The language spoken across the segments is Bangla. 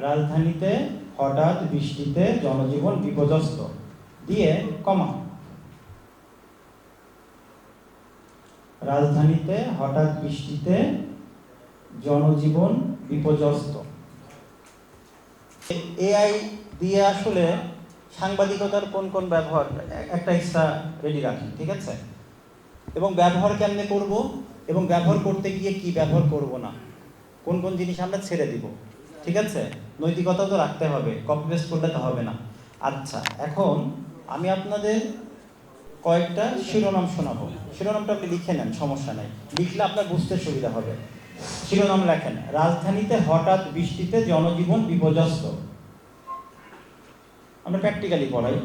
রাজধানীতে হঠাৎ বৃষ্টিতে জনজীবন বিপর্যস্ত দিয়ে কমা। রাজধানীতে হঠাৎ বৃষ্টিতে জনজীবন বিপর্যস্ত। এআই দিয়ে আসলে সাংবাদিকতার কোন কোন ব্যবহার একটা এক্সট্রা রেডি রাখি, ঠিক আছে? এবং ব্যবহার কেমনে করব এবং ব্যবহার করতে গিয়ে কি ব্যবহার করব না, কোন কোন জিনিস আমরা ছেড়ে দিব, ঠিক আছে? নৈতিকতাও তো রাখতে হবে, কপি পেস্ট করলে তো হবে না। আচ্ছা, এখন আমি আপনাদের কয়েকটা শিরোনাম শোনাবো। শিরোনামটা আপনি লিখে নেন, সমস্যা নাই, লিখলে আপনার বুঝতে সুবিধা হবে। শিরোনাম লেখেন, রাজধানীতে হঠাৎ বৃষ্টিতে জনজীবন বিপর্যস্ত। আমরা প্র্যাকটিক্যালি পড়াই,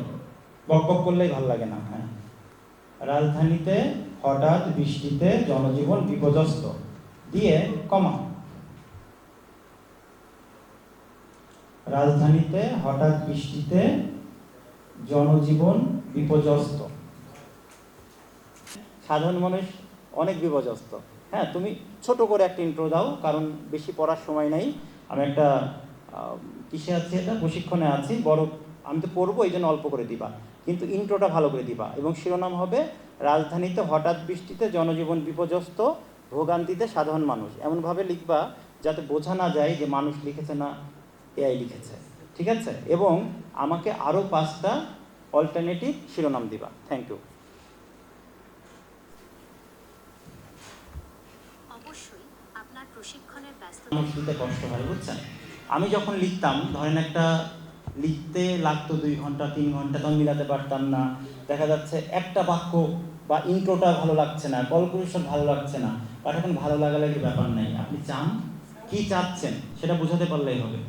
বক বক করলেই ভালো লাগে না। হ্যাঁ, রাজধানীতে হঠাৎ বৃষ্টিতে জনজীবন বিপর্যস্ত দিয়ে কমা। রাজধানীতে হঠাৎ বৃষ্টিতে জনজীবন বিপর্যস্ত। সাধারণ মানুষ অনেক বিপর্যস্ত। হ্যাঁ, তুমি ছোট করে একটা ইন্ট্রো দাও, কারণ বেশি পড়ার সময় নেই। আমি একটা কিসে আছি, এটা প্রশিক্ষণে আছি, আমি তো পড়বো, এই জন্য অল্প করে দিবা, কিন্তু ইন্ট্রোটা ভালো করে দিবা। এবং শিরোনাম হবে রাজধানীতে হঠাৎ বৃষ্টিতে জনজীবন বিপর্যস্ত, ভোগান্তিতে সাধারণ মানুষ। এমনভাবে লিখবা যাতে বোঝা না যায় যে মানুষ লিখেছে না এআই লিখেছে, ঠিক আছে? এবং আমাকে আরও 5টা অল্টারনেটিভ শিরোনাম দিবা। Thank you. লিখতে কষ্ট হয়, বুঝছেন? আমি যখন লিখতাম, ধরেন একটা লিখতে লাগতো 2 ঘন্টা 3 ঘন্টা, তখন মিলাতে পারতাম না। দেখা যাচ্ছে একটা বাক্য বা ইন্ট্রোটা ভালো লাগছে না, কলকুলেশন ভালো লাগছে না। বাট এখন ভালো লাগালাগি ব্যাপার নাই, আপনি চান কি চাচ্ছেন সেটা বোঝাতে পারলেই হবে।